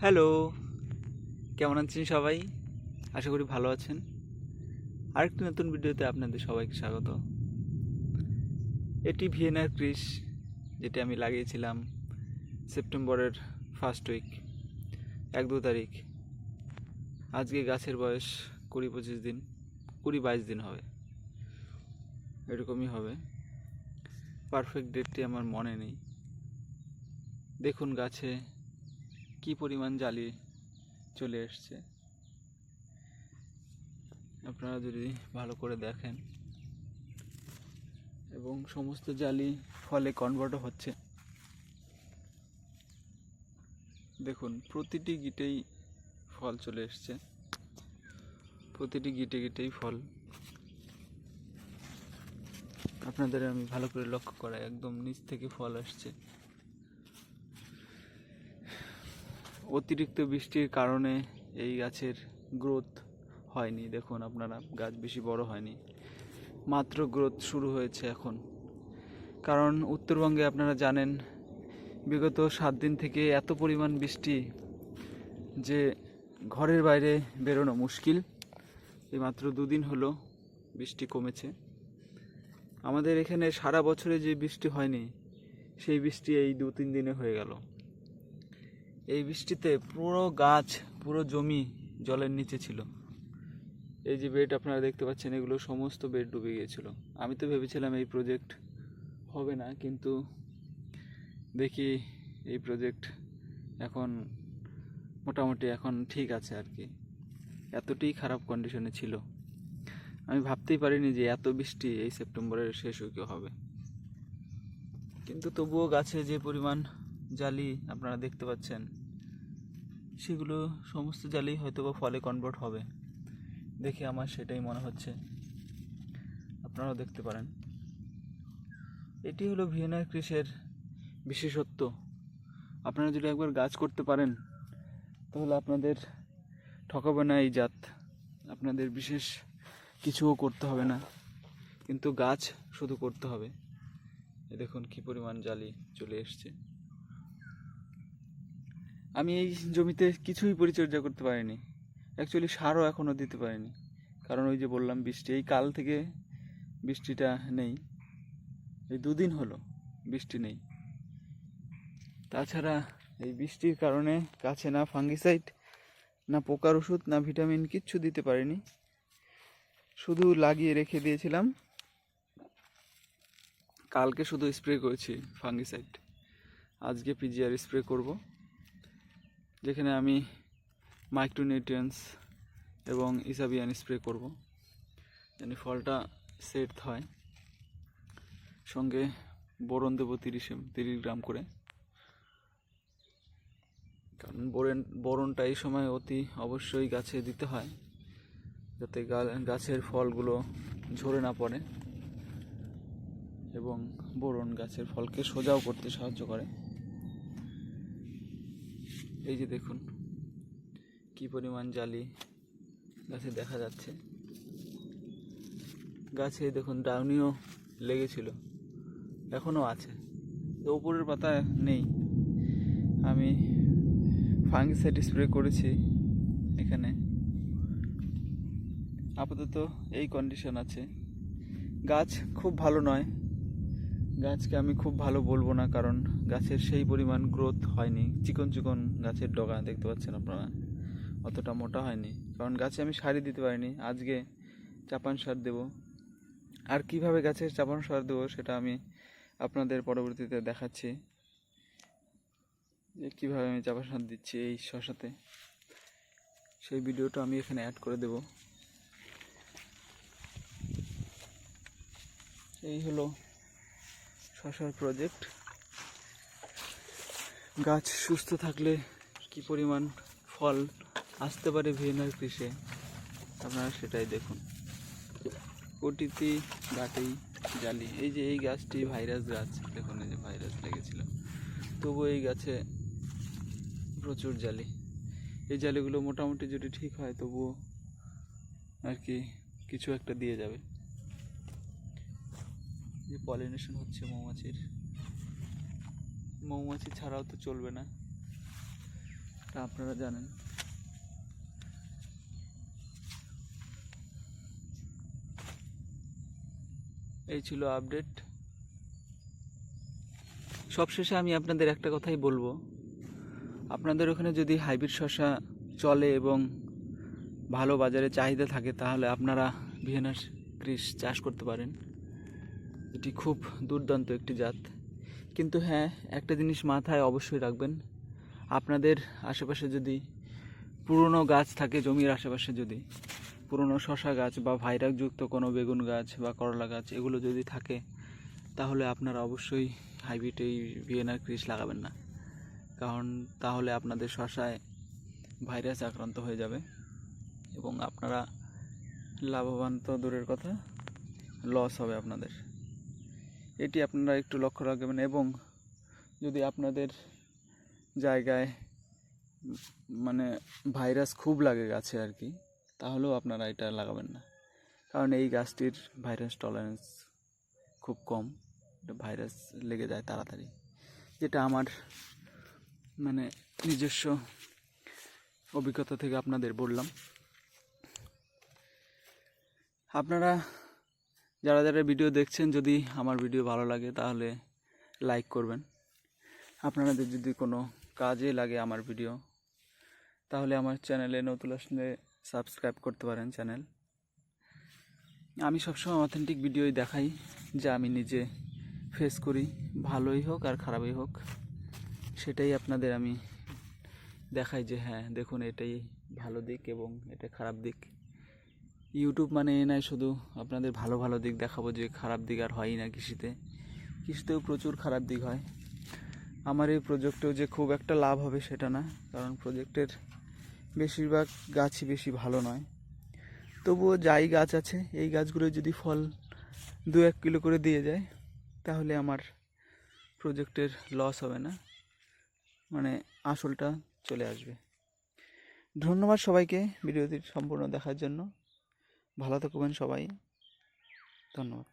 Hello, কেমন আছেন সবাই? আশা করি ভালো আছেন। আরেকটি নতুন ভিডিওতে আপনাদের সবাইকে স্বাগত। এটি ভিয়েনার ক্রিস, যেটি আমি লাগিয়েছিলাম সেপ্টেম্বরের ফার্স্ট উইক, 1-2 তারিখ। আজকে গাছের বয়স 20-25 দিন, 20-22 দিন হবে, এরকমই হবে। পারফেক্ট ডেটটি আমার মনে নেই। দেখুন গাছে কি পরিমাণ জালি চলে এসছে। আপনারা যদি ভালো করে দেখেন, এবং সমস্ত জালি ফলে কনভার্টও হচ্ছে। দেখুন প্রতিটি গিটেই ফল চলে এসছে, প্রতিটি গিটেই ফল। আপনাদের আমি ভালো করে লক্ষ্য করাই, একদম নিচ থেকে ফল আসছে। অতিরিক্ত বৃষ্টির কারণে এই গাছের গ্রোথ হয়নি। দেখুন আপনারা, গাছ বেশি বড় হয়নি, মাত্র গ্রোথ শুরু হয়েছে এখন। কারণ উত্তরবঙ্গে আপনারা জানেন বিগত 7 দিন থেকে এত পরিমাণ বৃষ্টি যে ঘরের বাইরে বেরোনো মুশকিল। এই মাত্র 2 দিন হলো বৃষ্টি কমেছে। আমাদের এখানে সারা বছরে যে বৃষ্টি হয়নি, সেই বৃষ্টি এই 2-3 দিনে হয়ে গেল। এই বৃষ্টিতে পুরো গাছ, পুরো জমি জলের নিচে ছিল। এই যে বেড আপনারা দেখতে পাচ্ছেন, এগুলো সমস্ত বেড ডুবে গিয়েছিল। আমি তো ভেবেছিলাম এই প্রজেক্ট হবে না, কিন্তু দেখি এই প্রজেক্ট এখন মোটামুটি এখন ঠিক আছে আর কি। এতটাই খারাপ কন্ডিশনে ছিল, আমি ভাবতেই পারিনি যে এত বৃষ্টি এই সেপ্টেম্বরের শেষ উইকে হবে। কিন্তু তবুও গাছে যে পরিমাণ জালি আপনারা দেখতে পাচ্ছেন, সেগুলো সমস্ত জালি হয়তো বা ফলে কনভার্ট হবে, দেখে আমার সেটাই মনে হচ্ছে। আপনারাও দেখতে পারেন। এটি হলো ভিয়েনার ক্রিসের বিশেষত্ব। আপনারা যদি একবার গাছ করতে পারেন, তাহলে আপনাদের ঠকাবে না এই জাত। আপনাদের বিশেষ কিছুও করতে হবে না, কিন্তু গাছ শুধু করতে হবে। দেখুন কি পরিমাণ জালি চলে এসছে। আমি এই জমিতে কিছুই পরিচর্যা করতে পারিনি, অ্যাকচুয়ালি সারও এখনও দিতে পারিনি। কারণ ওই যে বললাম, বৃষ্টি এই কাল থেকে বৃষ্টিটা নেই, এই 2 দিন হলো বৃষ্টি নেই। তাছাড়া এই বৃষ্টির কারণে গাছে না ফাঙ্গিসাইড, না পোকার ওষুধ, না ভিটামিন, কিচ্ছু দিতে পারিনি। শুধু লাগিয়ে রেখে দিয়েছিলাম। কালকে শুধু স্প্রে করেছি ফাঙ্গিসাইড, আজকে পিজিআর স্প্রে করব, যেখানে আমি মাইক্রোনিউট্রিয়েন্টস এবং ইসাবিয়ান স্প্রে করব, যেন ফলটা সেট হয়। সঙ্গে বোরন দেবো 30 গ্রাম করে, কারণ বোরনটা এই সময় অতি অবশ্যই গাছে দিতে হয়, যাতে গাছের ফলগুলো ঝরে না পড়ে, এবং বোরন গাছের ফলকে সোজাও করতে সাহায্য করে। এই যে দেখুন কি পরিমাণ জালি গাছে দেখা যাচ্ছে। গাছে দেখুন ডাউনিও লেগেছিল, এখনও আছে, তো উপরের পাতা নেই। আমি ফাঙ্গিসাইড স্প্রে করেছি এখানে। আপাতত এই কন্ডিশন আছে। গাছ খুব ভালো নয়, গাছকে আমি খুব ভালো বলবো না, কারণ গাছের সেই পরিমাণ গ্রোথ হয়নি। চিকন চিকন গাছের ডগা দেখতে পাচ্ছেন আপনারা, অতটা মোটা হয়নি, কারণ গাছে আমি সারই দিতে পারিনি। আজকে চাপান সার দেব, আর কিভাবে গাছের চাপান সার দেবো সেটা আমি আপনাদের পরবর্তীতে দেখাচ্ছি, যে কীভাবে আমি চাপান সার দিচ্ছি এই শসাতে। সেই ভিডিওটা আমি এখানে অ্যাড করে দেব। এই হলো শসার প্রজেক্ট। গাছ সুস্থ থাকলে কি পরিমাণ ফল আসতে পারে ভিয়েনার ক্রিসে, আপনারা সেটাই দেখুন। প্রতিটি গাছেই জালি। এই যে এই গাছটি ভাইরাস গাছ, দেখুন এই যে ভাইরাস লেগেছিল, তবু এই গাছে প্রচুর জালি। এই জালিগুলো মোটামুটি যদি ঠিক হয়, তবুও আর কি কিছু একটা দিয়ে যাবে। যে পলিনেশন হচ্ছে মৌমাছি ছাড়াও তো চলবে না। তা আপনারা জানেন। এই ছিল আপডেট। সবশেষে আমি আপনাদের একটা কথাই বলবো, আপনাদের ওখানে যদি হাইব্রিড শসা চলে এবং ভালো বাজারে চাহিদা থাকে তাহলে আপনারা ভিয়েনার ক্রিস চাষ করতে পারেন। এটি খুব দুর্দান্ত একটি জাত। কিন্তু হ্যাঁ, একটা জিনিস মাথায় অবশ্যই রাখবেন, আপনাদের আশেপাশে যদি পুরনো গাছ থাকে, জমির আশেপাশে যদি পুরনো শসা গাছ বা ভাইরাসযুক্ত কোনো বেগুন গাছ বা করলা গাছ এগুলো যদি থাকে, তাহলে আপনারা অবশ্যই হাইব্রিড এই ভিয়েনার ক্রিস লাগাবেন না। কারণ তাহলে আপনাদের শসায় ভাইরাস আক্রান্ত হয়ে যাবে এবং আপনারা লাভবান তো দূরের কথা, লস হবে আপনাদের। এটি আপনারা একটু লক্ষ্য রাখবেন। এবং যদি আপনাদের জায়গায় মানে ভাইরাস খুব লাগে গাছে আর কি, তাহলেও আপনারা এটা লাগাবেন না। কারণ এই গাছটির ভাইরাস টলারেন্স খুব কম, ভাইরাস লেগে যায় তাড়াতাড়ি, যেটা আমার মানে নিজস্ব অভিজ্ঞতা থেকে আপনাদের বললাম। আপনারা যারা যারা ভিডিও দেখছেন, যদি আমার ভিডিও ভালো লাগে তাহলে লাইক করবেন। আপনাদের যদি কোনো কাজে লাগে আমার ভিডিও, তাহলে আমার চ্যানেলে নতুন আসলে সাবস্ক্রাইব করতে পারেন চ্যানেল। আমি সবসময় অথেন্টিক ভিডিওই দেখাই, যা আমি নিজে ফেস করি, ভালোই হোক আর খারাপই হোক, সেটাই আপনাদের আমি দেখাই যে হ্যাঁ দেখুন এটাই ভালো দিক এবং এটা খারাপ দিক। ইউটিউব মানে এ নয় শুধু আপনাদের ভালো ভালো দিক দেখাবো, যে খারাপ দিক আর হয়ই না। কৃষিতেও প্রচুর খারাপ দিক হয়। আমার এই প্রজেক্টেও যে খুব একটা লাভ হবে সেটা না, কারণ প্রজেক্টের বেশিরভাগ গাছই বেশি ভালো নয়। তবুও যাই গাছ আছে, এই গাছগুলো যদি ফল 2-1 কিলো করে দিয়ে যায়, তাহলে আমার প্রজেক্টের লস হবে না, মানে আসলটা চলে আসবে। ধন্যবাদ সবাইকে ভিডিওটি সম্পূর্ণ দেখার জন্য। ভালো থাকবেন সবাই, ধন্যবাদ।